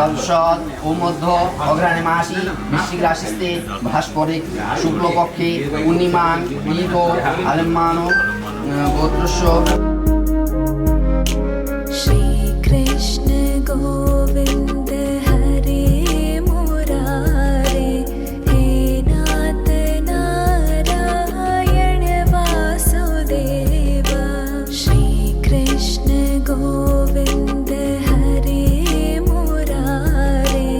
তৎসৎ ও মধ্য অগ্রহায়ণ মাসি বৃশ্চিক রাশিতে ভাস্করে শুক্লপক্ষে পূর্ণিমান ঈদ ও আলেমান গোত্রস্য श्री कृष्ण गोविंद हरे मुरारे हे नाथ नारायण वासुदेव श्री कृष्ण गोविंद हरे मुरारे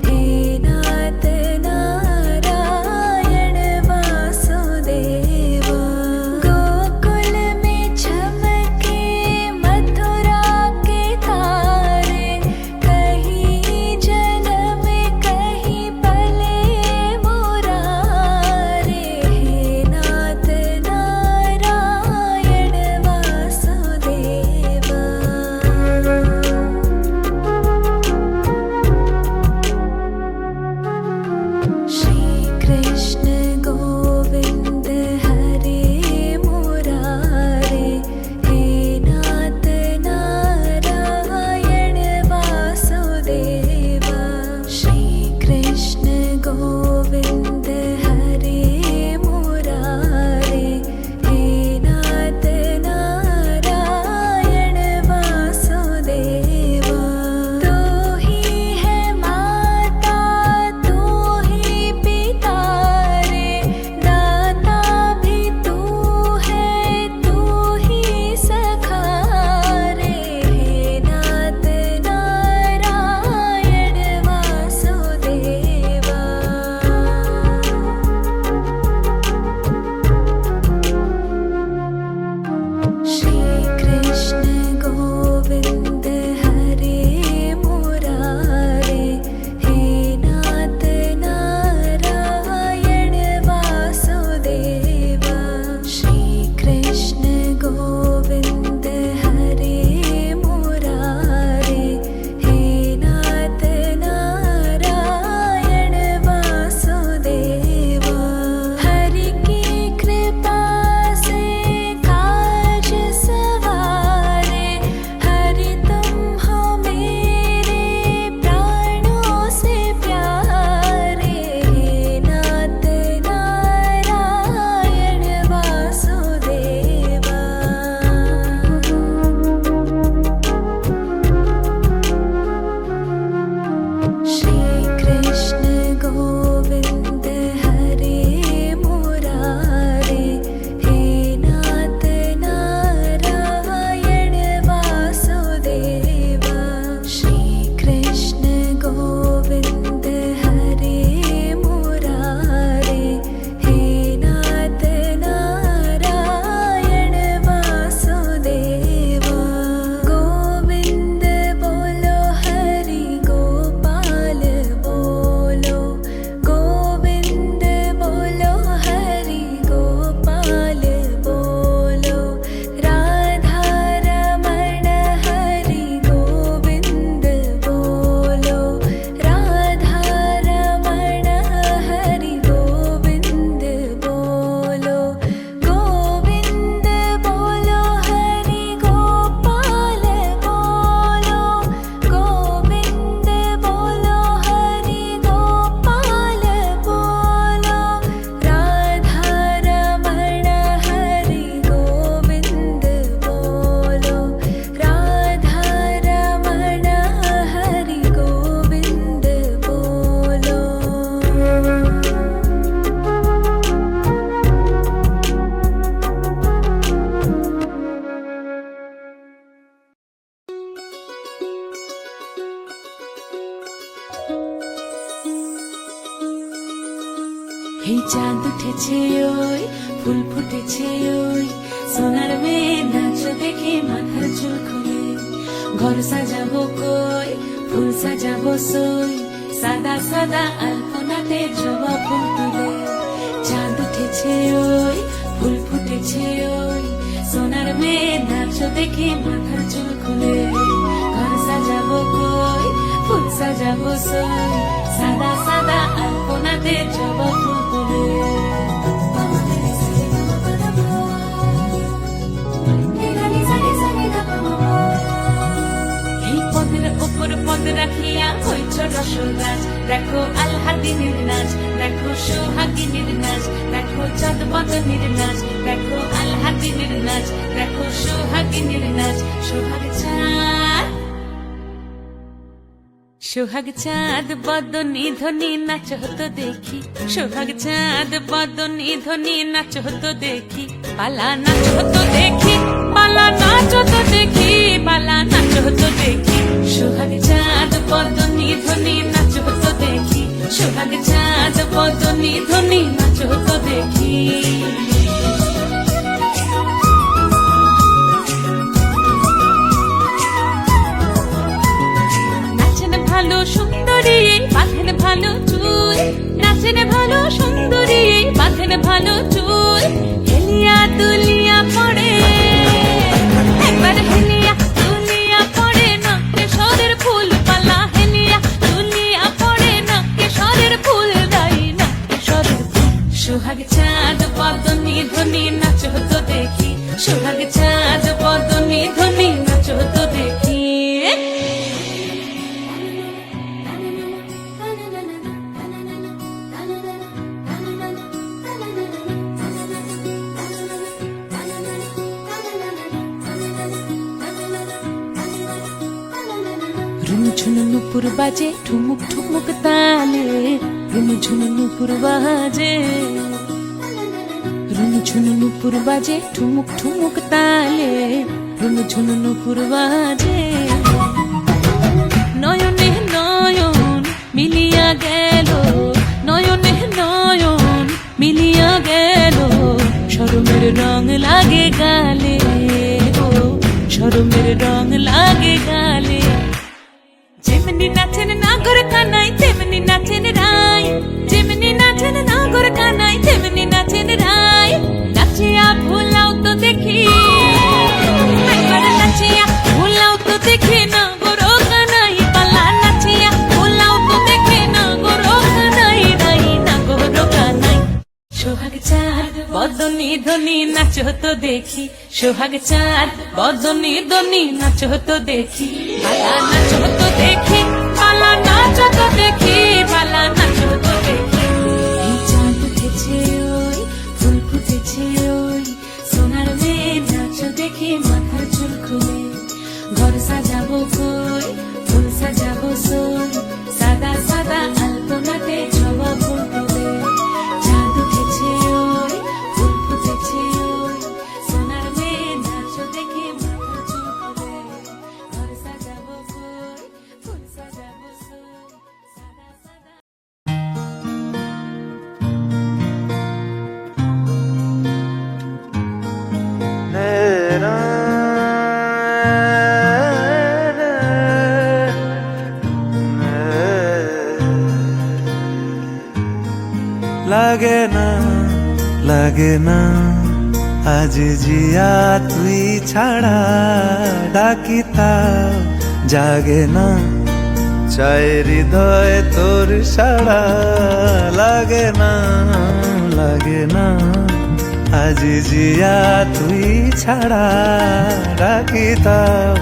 हे नाथ नारायण वासुदेव गोकुल में चमके मथुरा के तारे कहीं जन्म कहीं पले मुरारे हे नाथ नारायण वासुदेव श्री कृष्ण गोविंद हरे मुरारे हे नाथ नारायण वासुदेव श्री कृष्ण गोविंद हरे मुरारे हे नाथ नारायण वासुदेव तू ही है माता तू ही पिता रे दाता भी तू है तू ही सखा रे हे नाथ नारायण वासुदेव श्री कृष्ण गोविंद हरे मुरारे हे नाथ नारायण वासुदेव श्री कृष्ण गोविंद हरे मुरारे हे नाथ नारायण वासुदेव हरि की कृपा से काज सवारे हरि तुम हो मेरे प्राणों से प्यारे हे नाथ नारायण वासुदेव श्री कृष्ण गोविंद हरे मुरारे हे नाथ नारायण वासुदेव श्री कृष्ण गोविंद हरे मुरारे हे नाथ नारायण वासुदेव गोविंद बोलो हरि गोपाल बोलो गोविंद बोलो हरि गोपाल बोलो राधा रमण हरि गोविंद बोलो राधा रमण हरि गोविंद बोलो गोविंद बोलो हरि गोपाल बोलो गोविंद बोलो हरि गोपाल बोलो राधा रमण हरि गोविंद बोलो राधा रमण हरि गोविंद बोलो এই চাঁদ উঠেছে ওই ফুল ফুটেছে ওই সোনার মেয়ে নাচ দেখে মাথার চুল খুলে ঘর সাজাবো কই ফুল সাজাবো সই সাদা সাদা আলপনাতে জবা ফুল তুলে চাঁদ উঠেছে ওই ফুল ফুটেছে ওই সোনার মেয়ে নাচ দেখে মাথার চুল খুলে ঘর সাজাবো কই ফুল সাজাবো সই সাদা সাদা আলপনাতে জবা ফুল তুলে এই পথের ওপর পথ হাত রাখিয়া হইছ রসরাজ। দেখো আলহাদিনের নাচ, দেখো সোহাগিনীর নাচ, দেখো চাঁদ বদনের নাচ, দেখো আলহাদিনের নাচ, দেখো সোহাগিনীর নাচ। সোহাগ চাঁদ, সোহাগ চাঁদ বদনী ধ্বনি নাচ হতো দেখি, সোহাগ চাঁদ বদনী ধ্বনি নাচ হতো দেখি, পালা নাচ হতো দেখি, পালা নাচ হতো দেখি, পালা নাচ হতো দেখি। সোহাগ চাঁদ বদনী ধ্বনি নাচ হতো দেখি, সোহাগ চাঁদ বদনী ধ্বনি নাচ হতো দেখি। ভালো সুন্দরী বাঁধেন ভালো চুল, নাচেন ভালো সুন্দরী বাঁধেন ভালো চুল, হেলিয়া দুলিয়া পড়ে একবার হেলিয়া দুলিয়া পড়ে না কেশরের ফুল পালা, হেলিয়া দুলিয়া পড়ে না কেশরের ফুল দাই না কেশরের ফুল। সোহাগ চাঁদ বদনী ধ্বনি নাচ হতো দেখি, সোহাগ চাঁদ বদনী ধ্বনি নাচ হতো দেখি। ঝুনু নুপুর বাজে ঠুমুক ঠুমুক তালে, রুনু ঝুনু নুপুর বাজে, রুনু ঝুনু নুপুর বাজে ঠুমুক ঠুমুক তালে, রুনু ঝুনু নুপুর বাজে। নয়নে নয়ন মিলিয়া গেল, নয়নে নয়ন মিলিয়া গেল, শরমের রং লাগে গালে, ও শরমের রং লাগে গালে। যেমনি নাচেন নাগর কানাই তেমনি নাচেন রায়, যেমনি নাচেন নাগর কানাই তেমনি নাচেন রায়, নাচিয়া ভোলাও তো দেখি একবার নাচিয়া ভোলাও তো দেখি নাগর কানাই পালা, নাচিয়া ভোলাও তো দেখি নাগর কানাই রাই নাগর কানাই। সোহাগ চাঁদ বদনী ধ্বনি নাচ হতো দেখি, সোহাগ চাঁদ বদনী ধ্বনি নাচ হতো দেখি, পালা নাচ হতো দেখি, পালা নাচ হতো দেখি, পালা নাচ হতো দেখি। এই চাঁদ উঠেছে ওই ফুল ফুটেছে ওই, সোনার মেয়ে নাচ দেখি মাথার চুল খুলে, ঘর সাজাবো কই ফুল সাজাবো সই, সাদা সাদা আলপনাতে জবা ফুল তুলে। চাঁদ উঠেছে ওই ফুল ফুটেছে ওই, সোনার মেয়ে নাচ দেখি মাথার চুল খুলে, ঘর সাজাবো কই ফুল সাজাবো সই, সাদা সাদা। লাগে না লাগে না আজ জিয়া তুই ছাড়া, ডাকিতাও জাগে না চাই হৃদয় তোর সাড়া। লাগে না লাগে না আজ জিয়া তুই ছাড়া, ডাকিতাও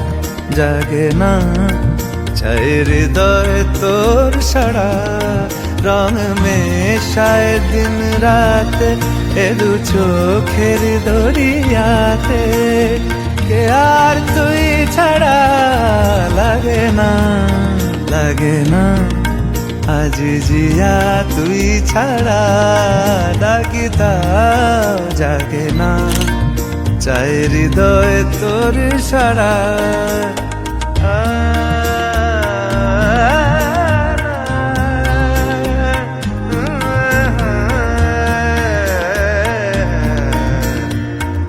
জাগে না চাই হৃদয় তোর সাড়া। রং মেশায় দিন রাত এ দু চোখের দরিয়াতে, কে আর তুই ছাড়া। লাগে না লাগে না আজ জিয়া তুই ছাড়া, ডাকিতাও জাগে না চাই হৃদয় তোর সাড়া।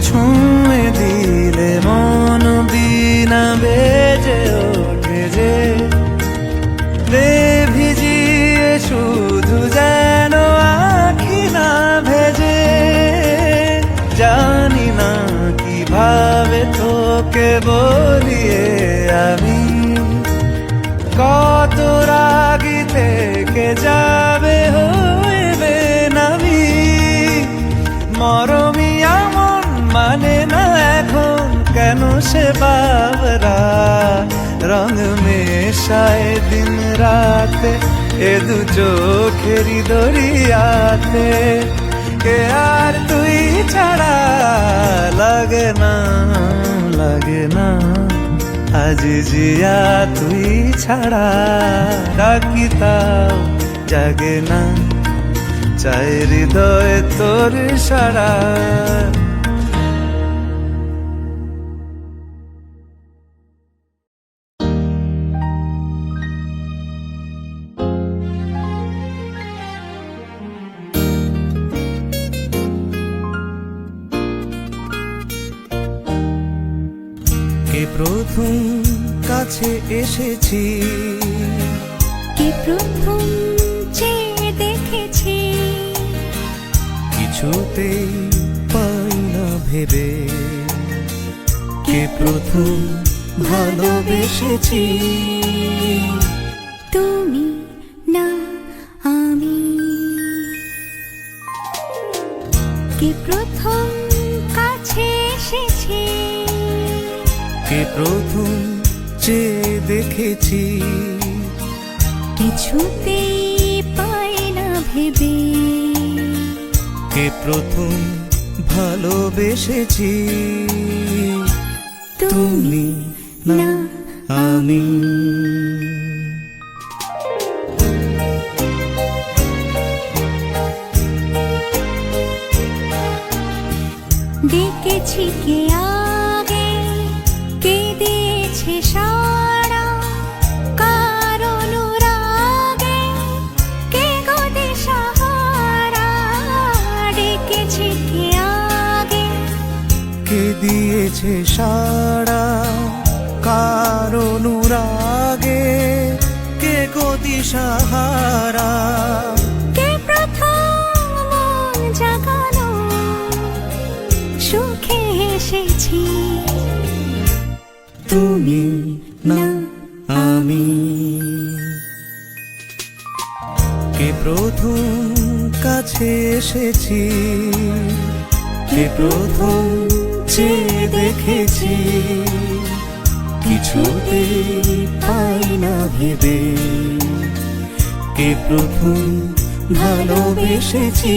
ছুঁয়ে দিলে মন বিনা বেজে ওঠে যে, রে ভিজিয়ে শুধু যেন আখি না ভেজে। জানি না কিভাবে তোকে বলিয়ে আমি, কত রাগি থেকে যাবে হইবে নামি। মরমিয়া মন মানে না এখন কেন যেন সে বাবরা রং মেশায় দিন রাতে এ দু চোখেরই দরিয়াতে কে আর তুই ছাড়া লাগে না আজ জিয়া তুই ছাড়া ডাকি তাও জাগে না চাই হৃদয় তোর সারা কে প্রথম কাছে এসেছি কে প্রথম চেয়ে দেখেছি কিছুতেই পাই না ভেবে কে প্রথম ভালোবেসেছি তুমি না আমি কে প্রথম কাছে এসেছি কে প্রথম চেয়ে দেখেছি কিছুতেই পাই না ভেবে কে প্রথম ভালোবেসেছি তুমি না আমি ডেকেছি কে আগে কে দিয়েছে সাড়া কার অনুরাগে কে গো দিশাহারা ডেকেছি কে আগে কে দিয়েছে সাড়া কার অনুরাগে কে গো দিশাহারা কে প্রথম মন জাগানো সুখে এসেছি তুমি না আমি কে প্রথম কাছে এসেছি কে প্রথম চেয়ে দেখেছি কিছুতেই পাই না ভেবে কে প্রথম ভালোবেসেছি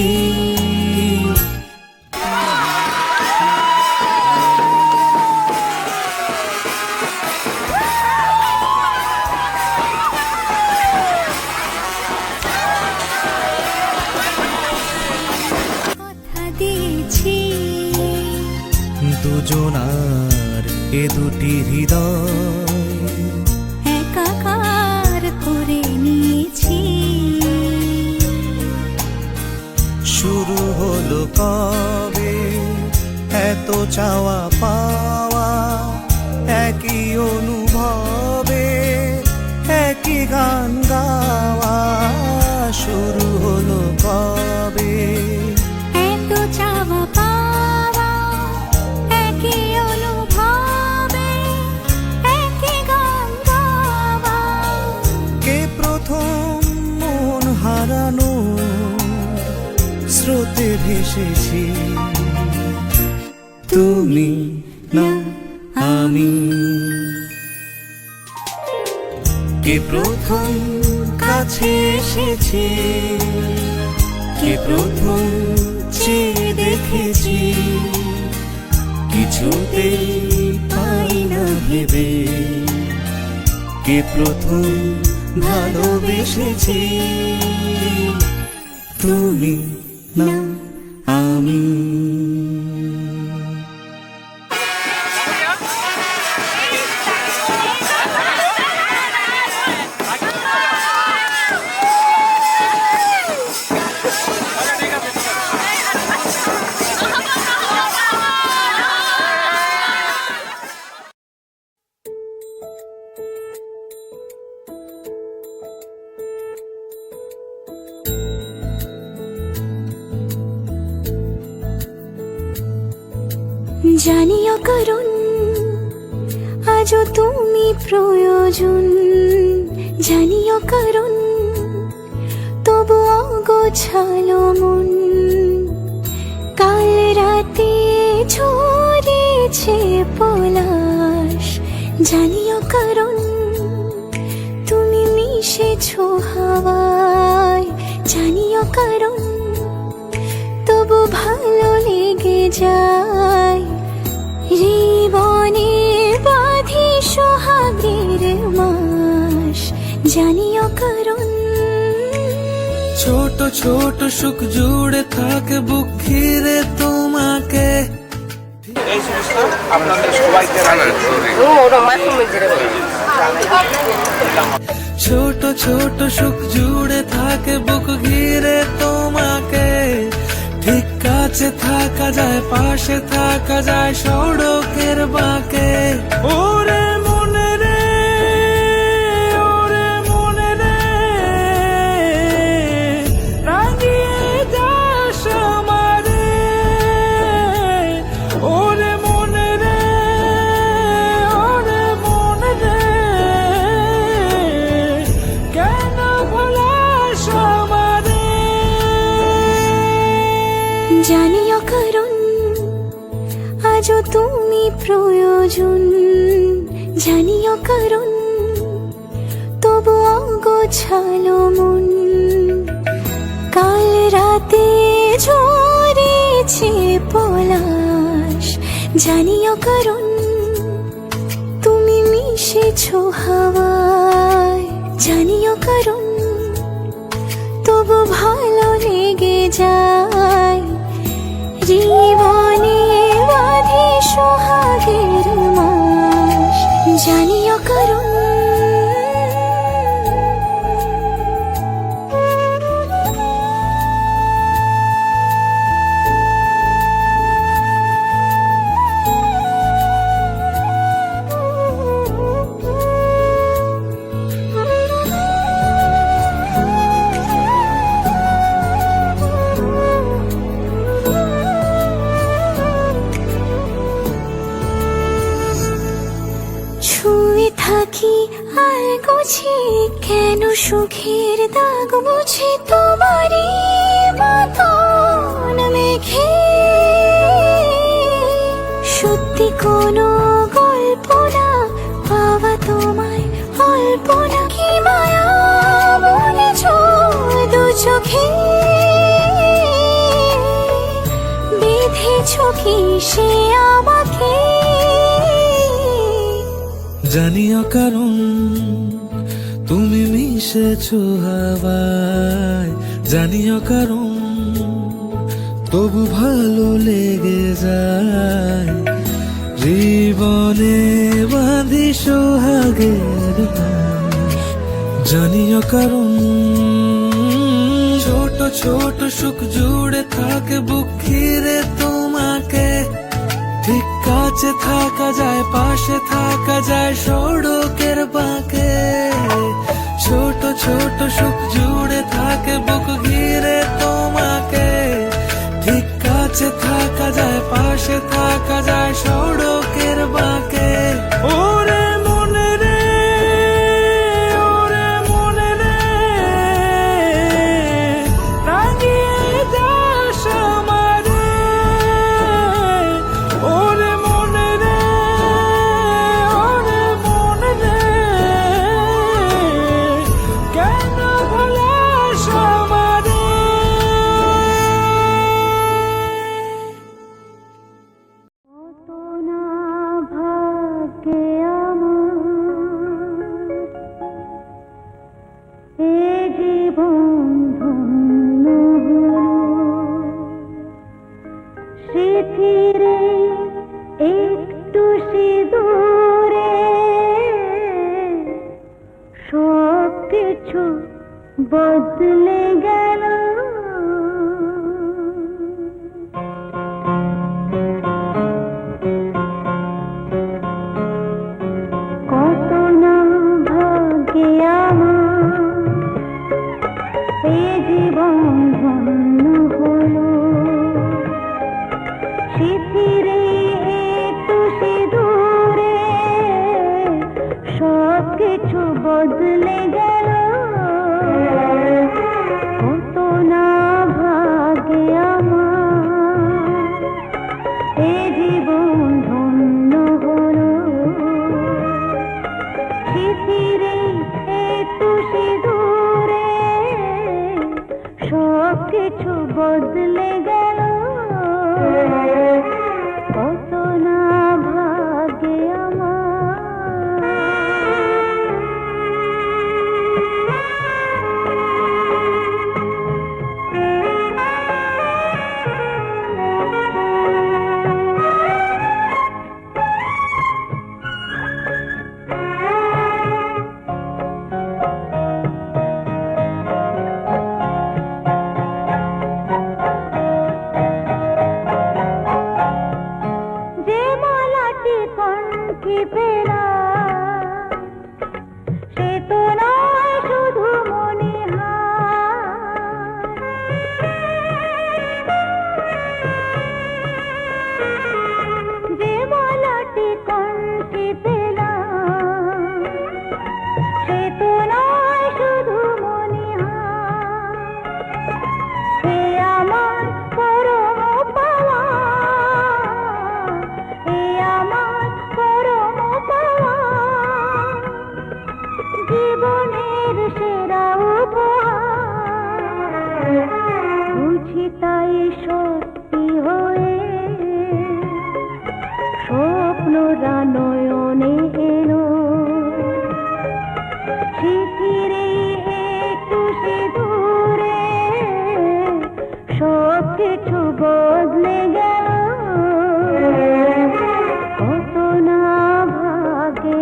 কথা দিয়েছি দুজনার এ দুটি হৃদয় একাকার করে নিয়েছি শুরু হলো কবে এত চাওয়া পাওয়া একই অনুভবে একই গান গাওয়া শুরু হলো কবে এত চাওয়া পাওয়া একই অনুভবে একই গান গাওয়া কে প্রথম মন হারানো স্রোতে ভেসেছি তুমি না আমি কে প্রথম কাছে এসেছি কে প্রথম চেয়ে দেখেছি কিছুতেই পাই না ভেবে কে প্রথম ভালোবেসেছি তুমি না আমি জানিও কারণ আজও তুমি প্রয়োজন জানিও কারণ তবু অগোছালো মন কাল রাতে ঝরে উঠেছে পলাশ, জানিও কারণ তুমি মিশেছো হাওয়ায়, জানিও কারণ তবু ভালো লেগে যায়। জীবনে বাঁধি সোহাগের মাস, জানিও কারণ ছোট ছোট সুখ জুড়ে থাকে বুক ঘিরে তোমাকে। এই জিনিসটা আপনাদের সবাইকে ছোট ছোট সুখ জুড়ে থাকে বুক ঘিরে তোমাকে। ঠিক কাছে থাকা যায়, পাশে থাকা যায় সড়কের বাঁকে। ওরে মনে রে, ওরে মনে রে, রাঙিয়ে যাস আমারে। ওরে মনে রে, ওরে মনে রে, কেন ভোলাস আমারে। জানিও কারণ আজও তুমি প্রয়োজন, জানিও কারণ তবু অগোছালো মন। কাল রাতে ঝরেছে পলাশ, জানিও কারণ তুমি মিশেছো হাওয়ায়, জানিও কারণ তবু ভালো লেগে যায়। জীবনে বাঁধি সোহাগের মাস, জানিও কারণ ছুঁয়ে থাকি আর গোছে কেন সুখের দাগ মুছে তোমারই মতন মেঘে। সত্যি কোনো গল্প না পাওয়া তোমায় অল্প না, কি মায়া বলেছ দু চোখে। বেঁধেছ কি সে আমাকে, জানিও কারণ তুমি মিশেছো হাওয়ায়, জানিও কারণ তবু ভালো লেগে যায়। জীবনে বাঁধি সোহাগের মাস, জানিও কারণ ছোট ছোট সুখ জুড়ে থাকে বুক ঘিরে তোমাকে। ঠিক কাছে থাকা যায়, পাশে থাকা যায় সড়কের বাঁকে। ছোট ছোট সুখ জুড়ে থাকে বুক ঘিরে তোমাকে। ঠিক কাছে থাকা যায়, পাশে থাকা যায় সড়কের বাঁকে। ওরে মনে রে, ওরে মনে রে, রাঙিয়ে যাস আমারে। ওরে মনে রে, ওরে মনে রে, কেন ভোলাস আমারে। কত না ভাগ্যে আমার এ জীবন ধন্য হলো। স্মৃতিরে একটু সিঁদুরে সব কিছু বদলে গেল। কত না ভাগ্যে আমার এ জীবন ধন্য হলো। স্মৃতিরে একটু সিঁদুরে সব কিছু বদলে গেল। কত বদলে গেল কত না ভাগ্যে যে মালাটি কণ্ঠে পেলাম সে তো নয় শুধু মণিহার যে মালাটি কণ্ঠে পেলাম সে তো নয় শুধু মণিহার সে আমার পরম পাওয়া এ আমার পরম পাওয়া জীবনের সেরা উপহার বুঝি তাই সত্যি হয়ে স্বপ্নরা নয়নে এলো শিথিরে একটু সে দূরে সব কিছু বদলে গেল কত না ভাগ্যে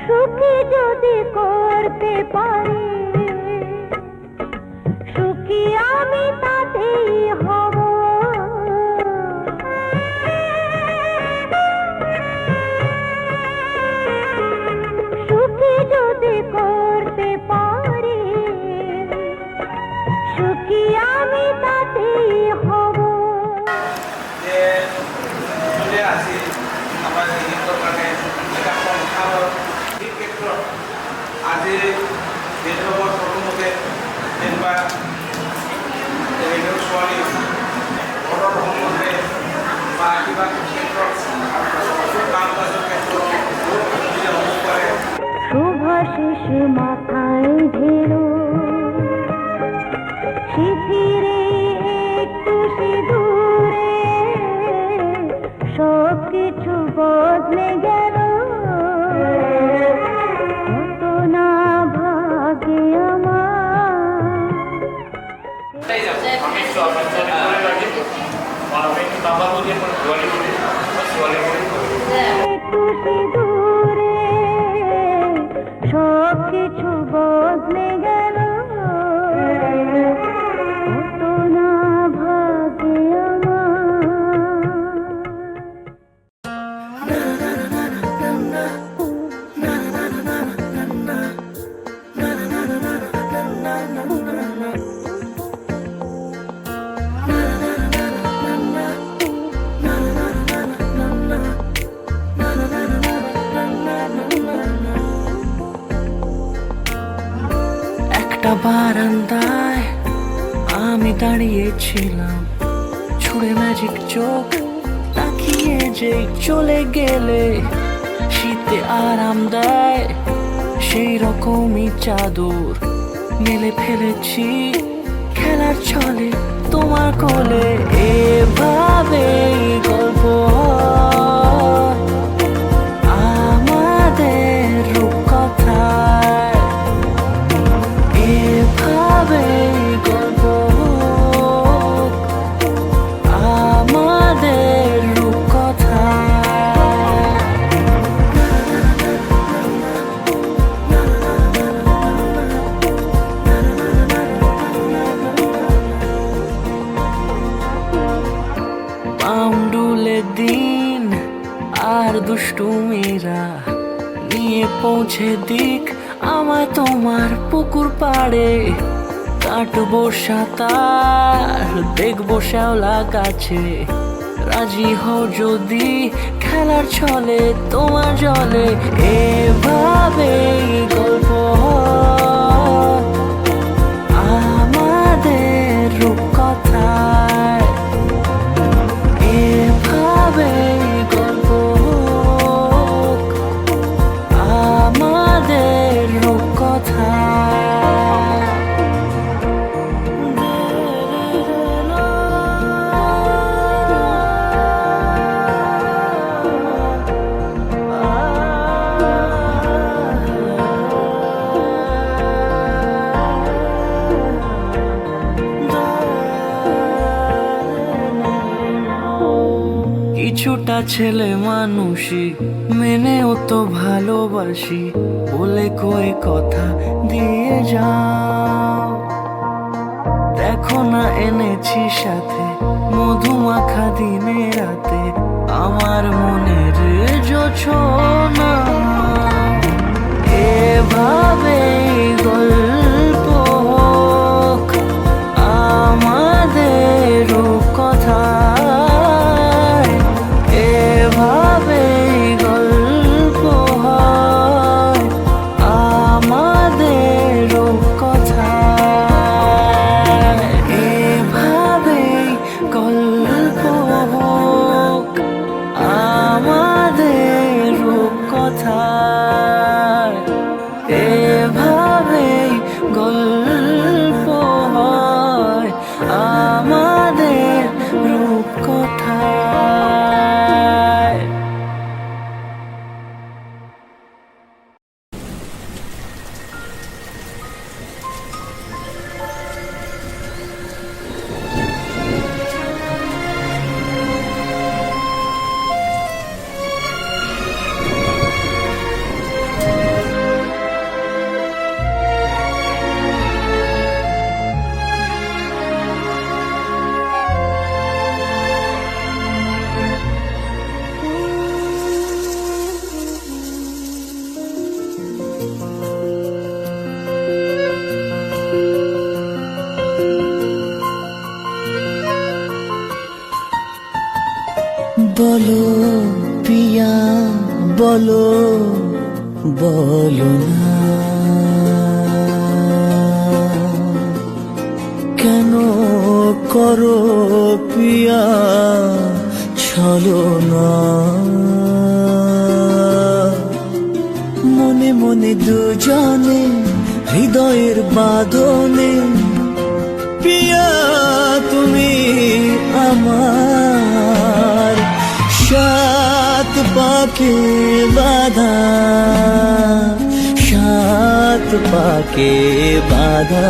সুখী যদি করতে পারি সুখী আমি তাতেই হব সুখী যদি করতে পারি সুখী আমি তাতেই হব যে চলে আসি আমাৰ গীতৰ কাৰণে এটা সংসাৰৰ এই ক্ষেত্ৰত আজি দেশৰ প্ৰথমতে যেনিবা ছোৱালী ঘৰৰ সম্বন্ধে বা কিবা ক্ষেত্ৰত কাম কাজৰ ক্ষেত্ৰত বহুত সুবিধা হ'ব পাৰে। শুভাশিস মাথায় ঢেলো শিথিরে একটু সে দূরে সব কিছু বদলে গেল কত না ভাগ্যে একটু সে দূরে সব কিছু বদলে গেল কত না ভাগ্যে একটা বারান্দায় আমি দাঁড়িয়েছিলাম ছুঁড়ে ম্যাজিক চোখ তাকিয়ে যে চলে গেলে শীতে আরাম দেয় সেই রকমই চাদর মেলে ফেলেছি খেলার ছলে তোমার কোলে এভাবে গল্প হয় আমাদের রূপকথায় এভাবে গল্প হোক আমাদের রূপকথায় পাউন্ডুলে দিন আর দুষ্টুমিরা নিয়ে পৌঁছে দিক আমায় তোমার পুকুর পাড়ে কাটবো সাঁতার দেখবো শ্যাওলা গাছে রাজি হও যদি খেলার ছলে তোমার জলে এভাবেই গল্প হয় আমাদের রূপকথায় এভাবেই গল্প হোক আমাদের রূপকথায় কিছুটা ছেলে মানুষই মেনেও তো ভালোবাসি বলে কই কথা দিয়ে যাও দেখো না এনেছি সাথে মধুমাখা দিনে রাতে আমার মনের জোছনা এভাবে গল্প হোক আমাদের কথা এভাবে গল্প হয় আমাদের কথা এভাবে গল্প হোক আমাদের কথা এভাবে গল্প হয় আমাদের রূপকথায়। বলো পিয়া বলো বলো না কেন করো পিয়া ছলনা মনে মনে দুজনে হৃদয়ের বাঁধনে পিয়া তুমি আমার সাত পাকে বাঁধা সাত পাকে বাঁধা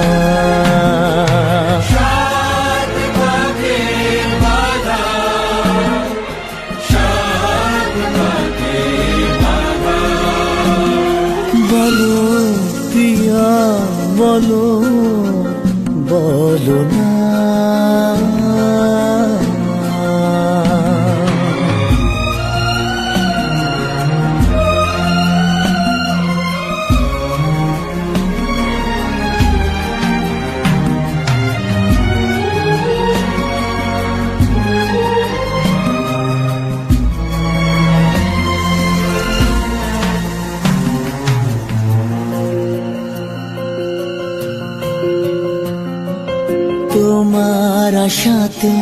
বলো পিয়া বলো বলো না তোমার আশাতে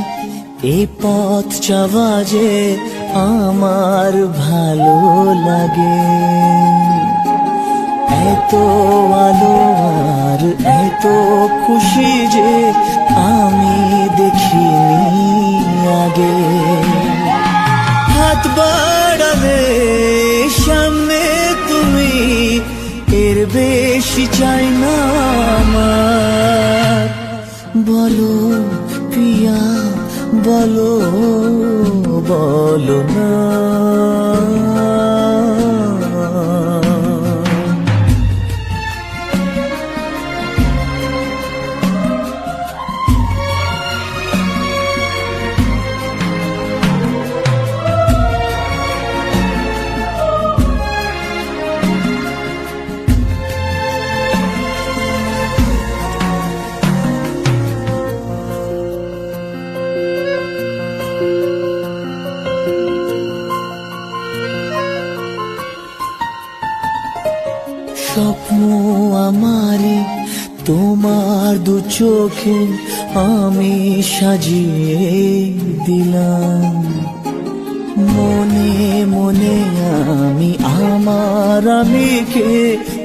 এই পথ চলা যে আমার ভালো লাগে এত আলো আর এত খুশি যে আমি দেখিনি আগে হাত বাড়ালে সামনে তুমি এর বেশি চাই না আমার বলো পিয়া বলো বলো না স্বপ্ন আমারে তোমার দু চোখে আমি সাজিয়ে দিলাম, মনে মনে আমি আমার আমিকে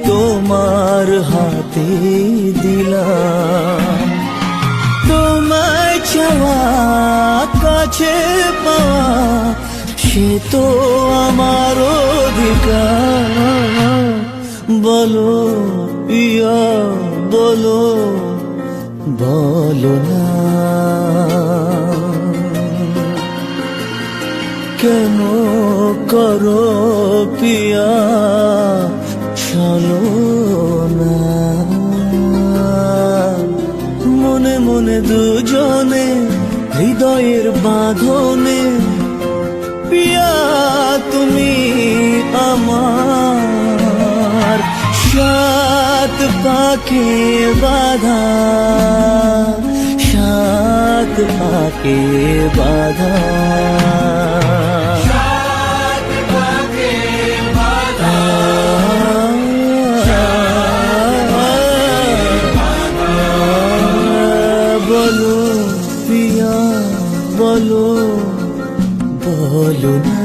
তোমার হাতে দিলাম। তোমায় চাওয়া কাছে পাওয়া সে তো আমার অধিকার। বলো ইয়া বলো, বলো না কেন করো পিয়া চলো না। মনে মনে দুজনে হৃদয়ের বাঁধনে পিয়া তুমি আমার, সাত পাকে বাধা, সাত পাকে বাধা। বলো পিয়া বলো, বলো না।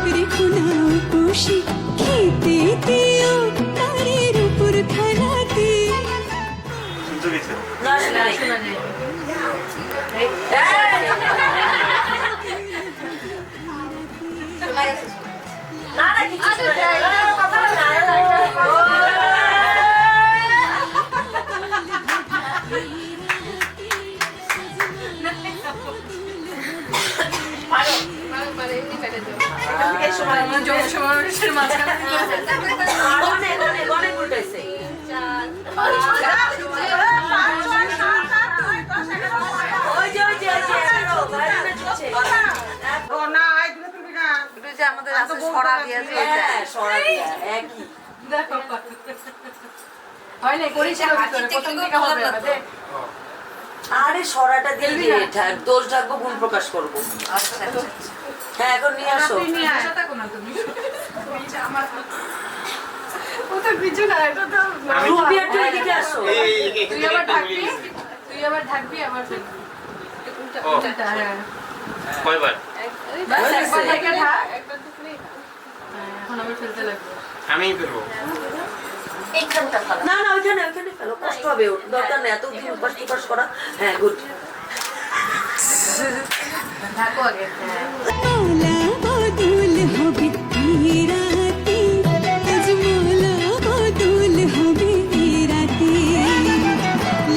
রেখো না উপসী খেতে দিও তারের উপর খেলাতে আরে সরাটা দিয়ে দিয়ে দোষ ঢাকবো গুণ প্রকাশ করবো হ্যাঁ এখন নিয়ে আসো রুবিয়া, তুই এদিকে আসো। কয়বার আমি ফেলবো না না ওইখানে ওইখানে ফেলো, কষ্ট হবে ওর দরকার নেই এত দিন উপাস টুপাস করা। হ্যাঁ গুড। মালা বদল হবে এই রাতে আজ মালা বদল হবে এই রাতে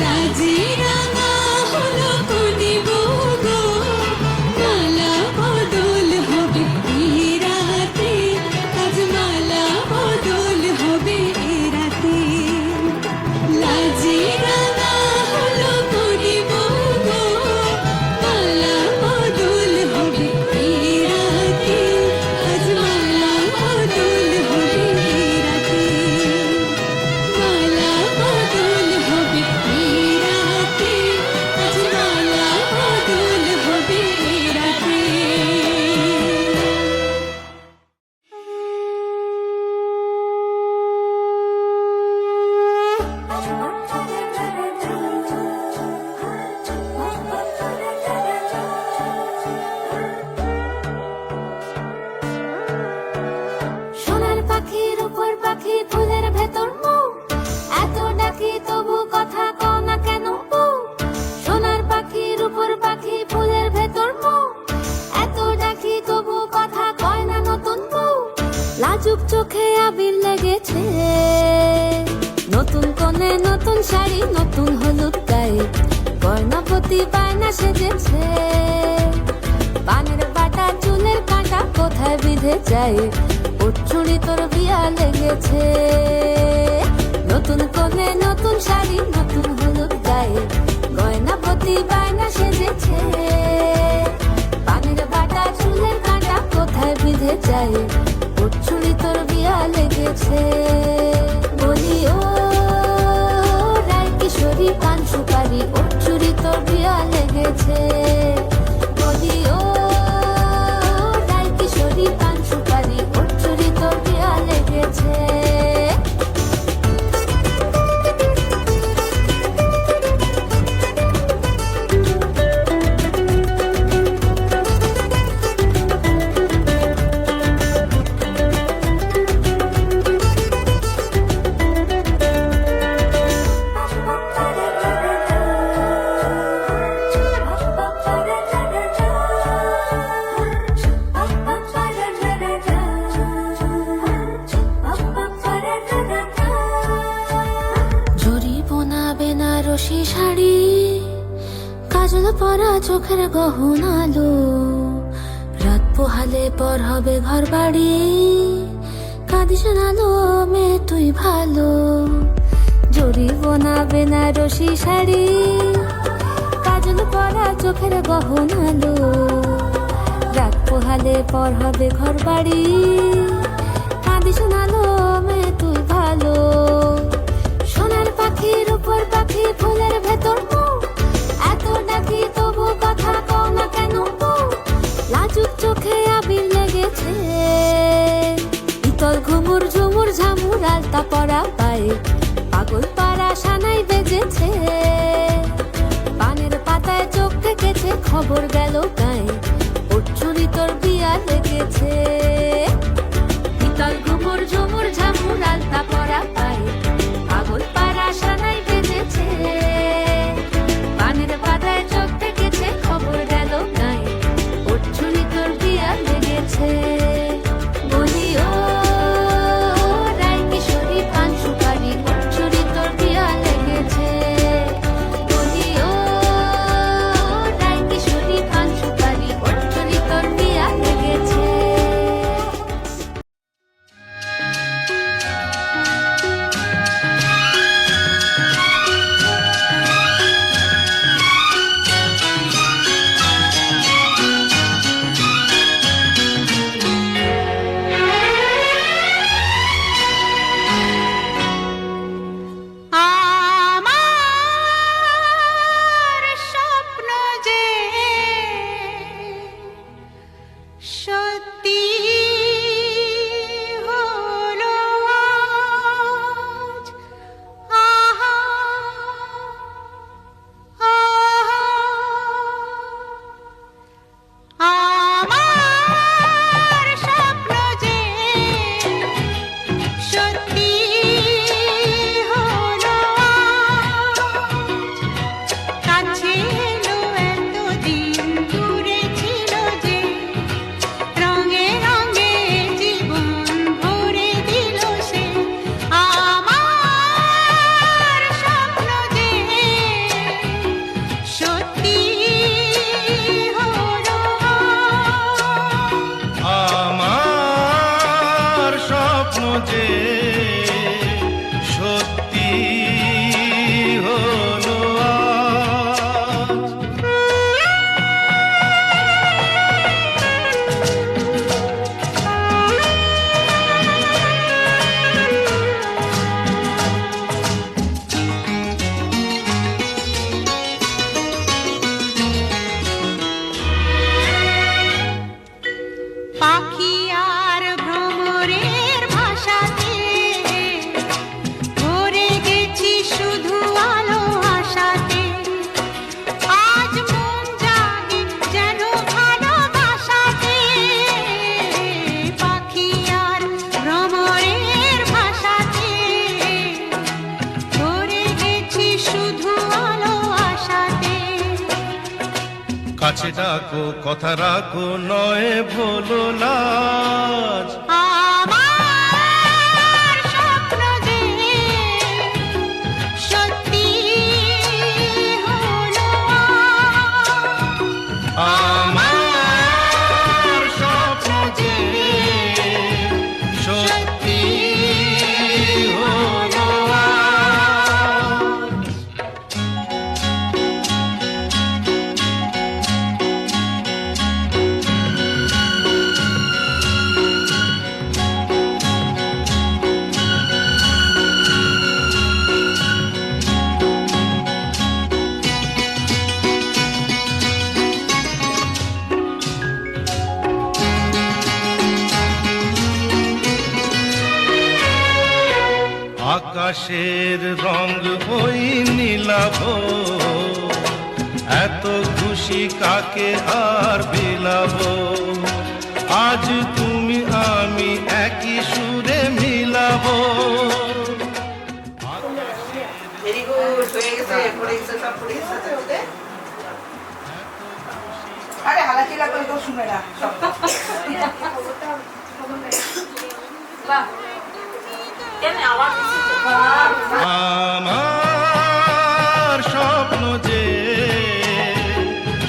লাজে রাঙা হলো কোনে গো মালা বদল হবে এই রাতে আজ মালা বদল হবে এই রাতে লাজে রাঙা হলো কোনে গো মালা বদল হবে এই রাতে আজ মালা বদল হবে এই রাতে মালা বদল হবে এই রাতে আজ মালা বদল হবে এই রাতে সোনার পাখির উপর পাখি ফুলের ভেতর মুখ এত ডাকি তবু কথা কও না কেন বউ? সোনার পাখির উপর পাখি ফুলের ভেতর মুখ এত ডাকি তবু কথা কয় না নতুন বউ। লাজুক চোখে আবির লেগেছে নতুন কোণে নতুন শাড়ি নতুন হলুদ গায়ে গয়নাপতি বায়না সেজেছে পানের বাটা চুলের কাঁটা কোথায় বিঁধে যায় ওর চুড়ি তোর বিয়া লেগেছে নতুন কোণে নতুন শাড়ি নতুন হলুদ গায়ে গয়নাপতি বায়না সেজেছে পানের বাটা চুলের কাঁটা কোথায় বিঁধে যায় ওর চুড়ি তোর বিয়া লেগেছে বলি ও রায় কিশোরী পান সুপারি ওর চুড়ি তোর বিয়া লেগেছে বলি ও রায় কিশোরী পান সুপারি ওর চুড়ি তোর বিয়া লেগেছে জরি বোনা বেনারসি শাড়ি কাজল পরা চোখের গহনালো রাত পোহালে পর হবে ঘর বাড়ি কাঁদিস নালো মে তুই ভালো জরি বোনা বেনারসি শাড়ি কাজল পরা চোখের গহনালো রাত পোহালে পর হবে ঘর বাড়ি কাঁদিস নালো মে তুই ভালো সোনার পাখির উপর পাখি ফুলের ভেতর মুখ এত ডাকি তবু কথা কও না কেন বউ? লাজুক চোখে আবির লেগেছে ইতল ঘুমুর ঝুমুর ঝামুর আলতা পরা পায়ে পাগল পাড়া সানাই বেজেছে পানের পাতায় চোখ থেকেছে খবর গেল গায়ে ওর চুরি তোর বিয়া লেগেছে লেগেছে শীতল ঘুমুর ঝুমুর ঝামুর আলতা পরা পায়ে পাগল পাড়া সানাই বেজেছে পানের বাধায় চোখ থেকেছে খবর গেল গায়ে ওর ছুরি তোর বিয়া লেগেছে বলি ও রাই কিশোরী পান সুপারি ওর ছুরি তোর বিয়া লেগেছে বলি ও রাই কিশোরী পান সুপারি ওর ছুরি তোর বিয়া লেগেছে আমার স্বপ্ন যে সত্যি হলো আজ। আহা, আহা, আমার স্বপ্ন যে সত্যি হলো আজ। কাছে এলো এতদিন দূরে ছিল যে রঙে রঙে জীবন ভরে দিল সে আমার স্বপ্ন যে সত্যি হলো আমার স্বপ্ন যে সত্যি হলো আজ। পাখি আর ভ্রমরের ভাষাতে ভরে গেছি শুধু আলো আশাতে আজ মন জাগে যেন ভালোবাসাতে পাখি আর ভ্রমরের ভাষাতে ভরে গেছি শুধু আলো আশাতে কাছে ডাকো কথা রাখো নয় ভোলো লাজ। আমার স্বপ্ন যে সত্যি হলো আমার স্বপ্ন যে সত্যি হলো আজ। আকাশের রং ওই নীলাভ এত খুশি কাকে আর বিলাব আজ তুমি আমি একই সুরে মিলাব। ভেরি গুড হয়ে গেছে পড়ে গেছে সব পড়ে গেছে আরে হালাচিলা করে তো শুনে না বাহ কেন আওয়াজ আমার স্বপ্ন যে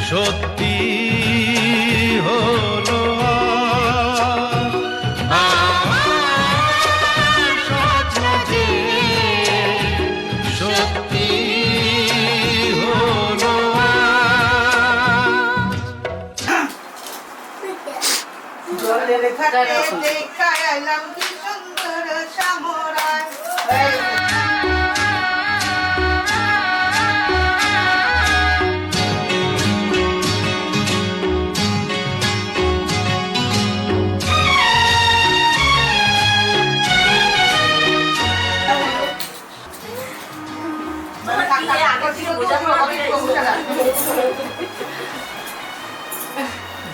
সত্যি হলো আজ। আমার স্বপ্ন যে সত্যি হলো আজ। জলে লেখাতে দেখা এলাম কি সুন্দর সামরাই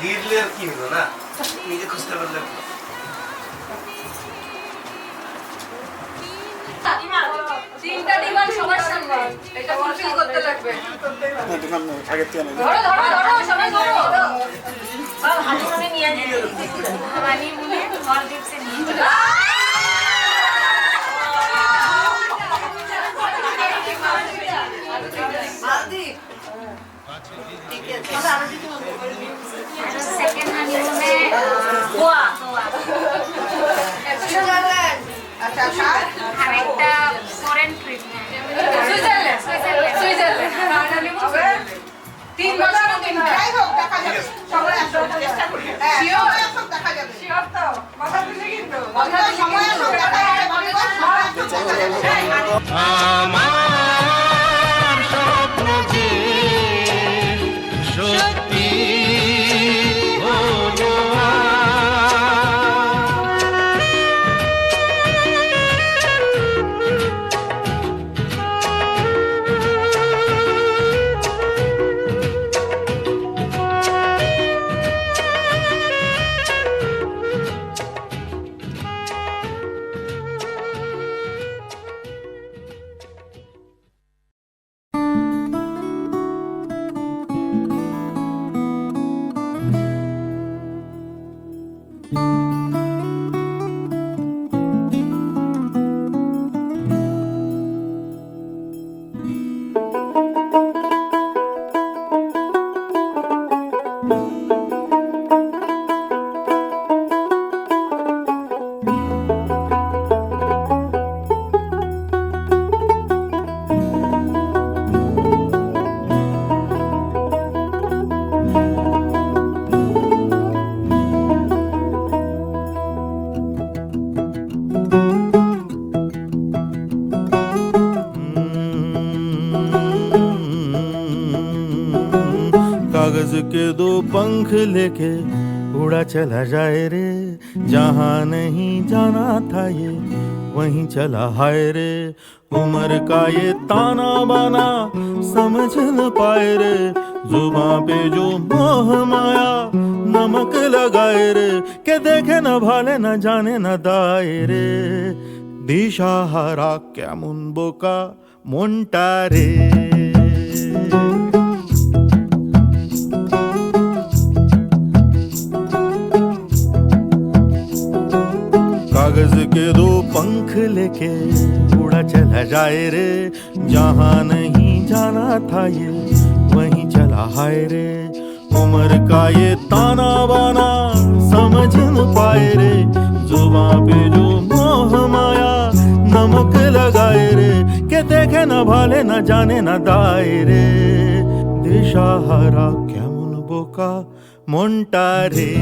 দিলে আর কি হলো না নিজে খুঁজতে তিনটা ডিমান্ড সবার সামনে এটা ফুলফিল করতে লাগবে। ধরো ধরো ধরো সবাই ধরো সব হাতে করে নিয়ে নিয়ে হানি মুনে মলদ্বীপসে নিয়ে চলে সেকেন্ড হানি মুনে গোয়া আরেকটা ফরেন ট্রিপ সুইজারল্যান্ড সুইজারল্যান্ড তিন মাস তিনটা আমার স্বপ্ন যে সত্যি হলো कागज के दो पंख लेके उड़ा चला जाए रे, जहाँ नहीं जाना था ये वहीं चला हाय रे। उम्र का ये ताना बाना समझ न पाए रे, जुबां पे जो मोह माया नमक लगाए रे, के देखे न भाले न जाने न दाए रे। दिशाहारा কেমন বোকা মনটা রে। कागज के दो पंख लेके उड़ा चला जाए रे, जहाँ नहीं जाना था ये वहीं चला हाय रे। उम्र का ये ताना बाना समझ न पाए रे, जुबां पे जो मोह माया नमक लगाए रे, के देखे न भाले न जाने न दाए रे। दिशाहारा কেমন বোকা মনটা রে।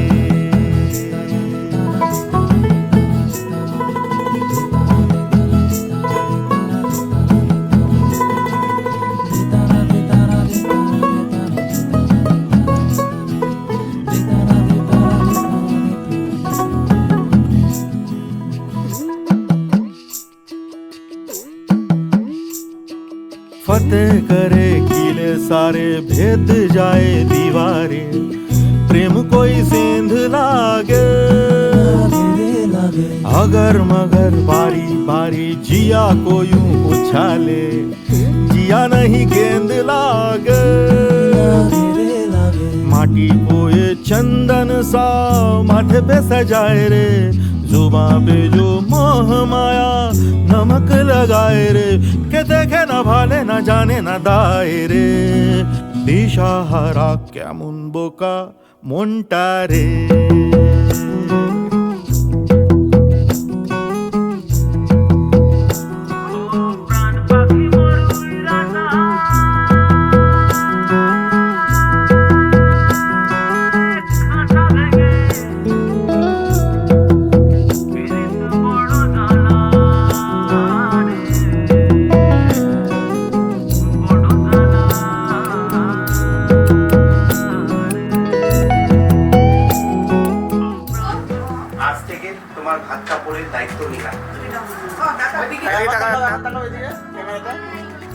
फतेह करे किले सारे, भेद जाए दीवारें, प्रेम कोई सेंध लागे अगर मगर बारी बारी जिया को यूं उछाले, जिया नहीं गेंद लागे। माटी को ये चंदन सा माथे पे सजाए रे, जुबां पे जो मोह माया नमक लगाए रे, के देखे न भाले न जाने न दाए रे। दिशाहारा কেমন বোকা মনটা রে।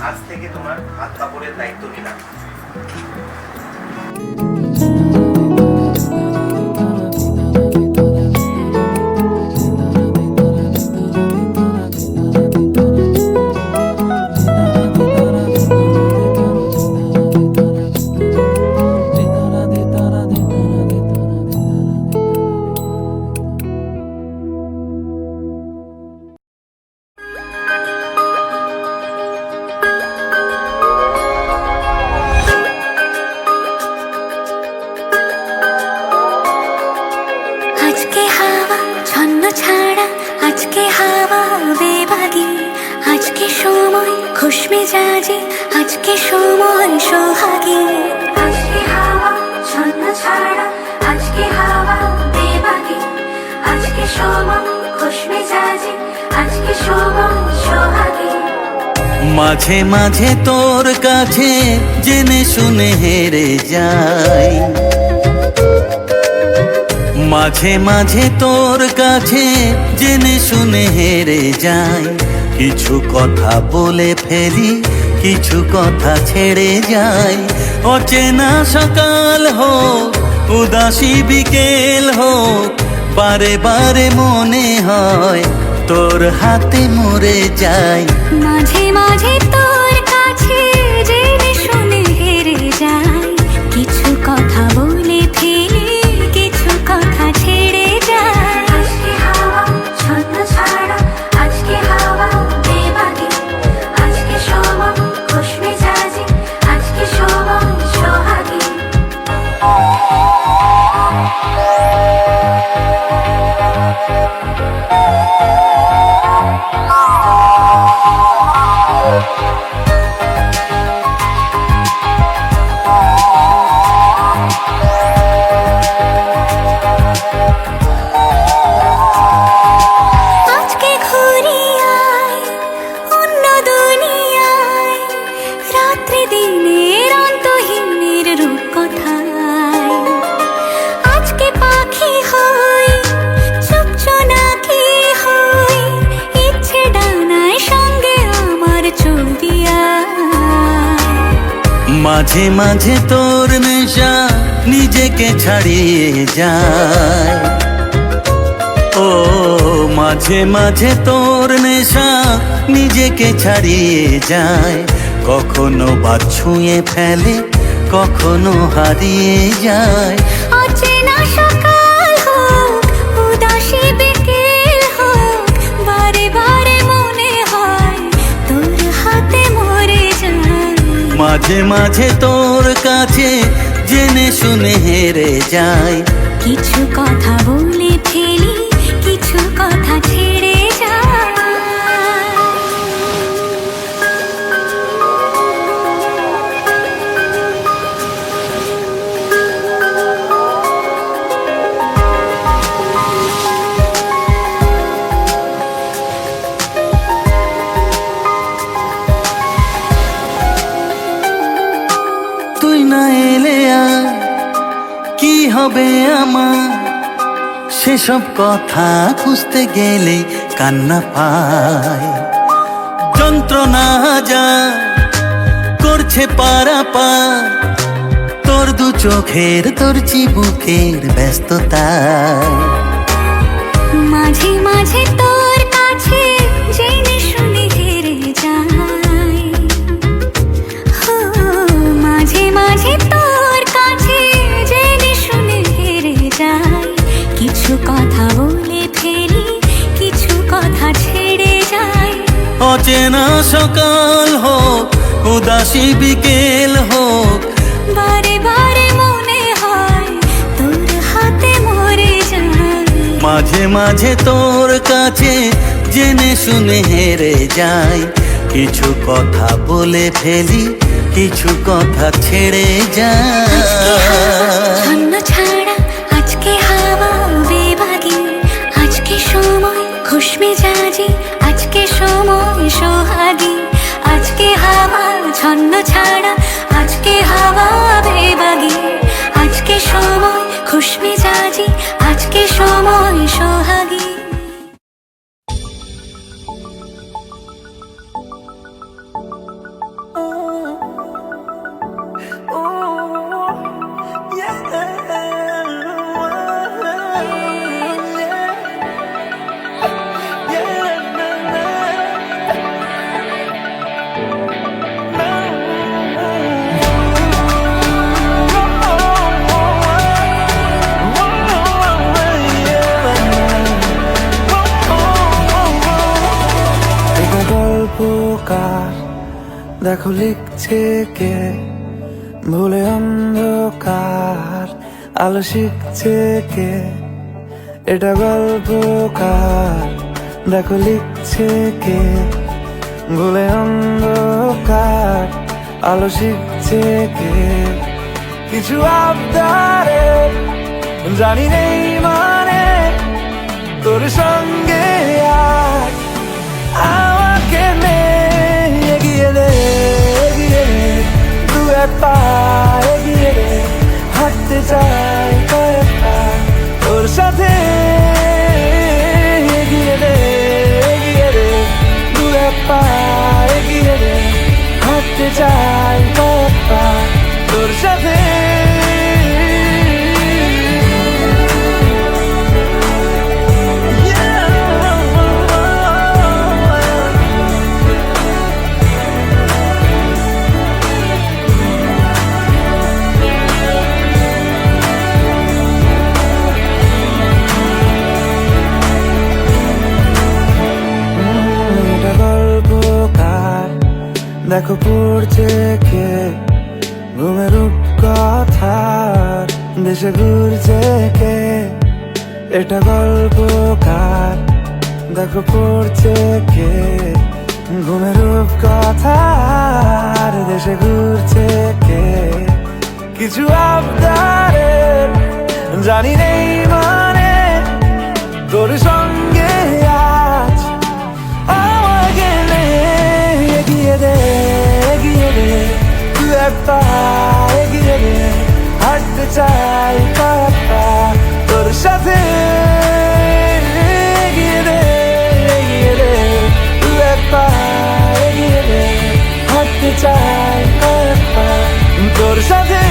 আজ থেকে তোমার হাত কাপড়ের দায়িত্ব নিলাম। মেজাজে আজকে সময় সোহাগী, আজকে হাওয়া ছন্ন ছাড়া, আজকে হাওয়া বেবাগী, আজকে সময় খুশ মেজাজে আজকে সময় সোহাগী। মাঝে মাঝে তোর কাছে জেনে শুনে হেরে যাই, মাঝে মাঝে তোর কাছে জেনে শুনে হেরে যাই। কিছু কথা বলে ফেলি, কিছু কথা ছেড়ে যাই। অচেনা সকাল হোক, উদাসী বিকেল হোক, বারে বারে মনে হয় তোর হাতে মরে যাই। মাঝে মাঝে তোর কাছে জেনে শুনে হেরে যাই, কিছু কথা বলে ফেলি, কিছু কথা ছেড়ে যাই। আজকে হাওয়া ছন্ন ছাড়া, আজকে হাওয়া বেবাগী, আজকে সময় খুশ মেজাজে আজকে সময় সোহাগী। আজকে ঘুরি আয় অন্য দুনিয়ায়, রাত্রি দিনের অন্তহীনের রূপ কোথায়। আজকে পাখি হই চুপ জোনাকি হই, ইচ্ছে ডানায় সঙ্গে আমার চলবি আয়। মাঝে মাঝে তোর নেশা নিজেকে ছাড়িয়ে যায়, ও মাঝে মাঝে তোর নেশা নিজেকে ছাড়িয়ে যায়। কখনো বা ছুঁয়ে ফেলে, কখনো হারিয়ে যায়। অচেনা সকাল হোক, উদাসী বিকেল হোক, বারে বারে মনে হয় তোর হাতে মরে যায়। মাঝে মাঝে তোর কাছে জেনে শুনে হেরে যাই। কিছু কথা বলে ফেলি, কিছু কথা ছেড়ে যায়। তুই না এলে আর কি হবে আমার, সেসব কথা খুঁজতে গেলে কান্না পায়। যন্ত্রণা যা করছে পারাপার, তোর দু চোখের তোর চিবুকের ব্যস্ততায়। মাঝে মাঝে তোর কাছে জেনে শুনে হেরে যাই, হো, মাঝে মাঝে তোর কাছে জেনে শুনে হেরে যাই। কিছু কথা বলে ফেলি, কিছু কথা ছেড়ে যাই। অচেনা সকাল হোক, উদাসী বিকেল হোক, বারে বারে মনে হয় তোর হাতে মরে যায়। মাঝে মাঝে তোর কাছে জেনে শুনে হেরে যাই। কিছু কথা বলে ফেলি, কিছু কথা ছেড়ে যাই। ছন্ন ছাড়া, আজকে হাওয়া বেবাগী, আজকে সময় খুশ মেজাজে আজকে সময় সোহাগী। আজকে হাওয়া ছন্ন ছাড়া, আজকে হাওয়া বেবাগী, আজকে সময় খুশ মেজাজে আজকে সময় সোহাগী। দেখো লিখছে কে, ভুলে অন্ধকার আলো শিখছে কে। এটা গল্পকার, দেখো লিখছে কে, ভুলে অন্ধকার আলো শিখছে কে কিছু আবদারে জানি নেই মানে তোর সঙ্গে আর আমাকে নে এগিয়ে দে দু এক পা এগিয়ে দে হাঁটতে চাই কয়েক পা তোর সাথে এগিয়ে দে দু এক পা এগিয়ে দে হাঁটতে চাই কয়েক পা তোর সাথে দেখো পড়ছে কে ঘুমের কথার দেশে ঘুরছে কে এটা গল্পকার দেখো পড়ছে কে ঘুমের কথার দেশে ঘুরছে কে কিছু আবদারে জানি নেই মানে তোর সঙ্গে আজ আমাকে নে এগিয়ে দে দু এক পা এগিয়ে দে হাঁটতে চাই কয়েক পা তোর সাথে এগিয়ে দে দু এক পা এগিয়ে দে হাঁটতে চাই কয়েক পা তোর সাথে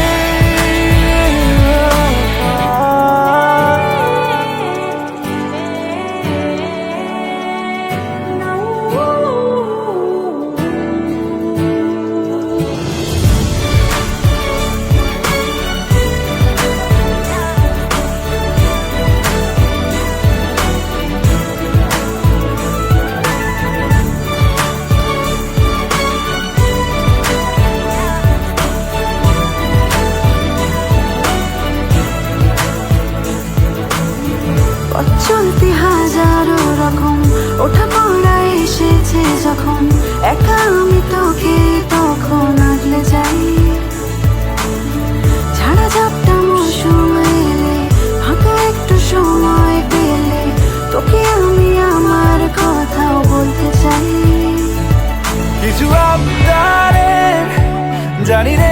চলতে হাজারো রকম ওঠা পড়া এসেছে যখন একা আমি তোকে তখন আগলে যাই ঝাড়া ঝাপটা মৌসুম এলে ফাঁকা একটু সময় পেলে তোকে আমি আমার কথাও বলতে চাই কিছু আবদারে জানি রে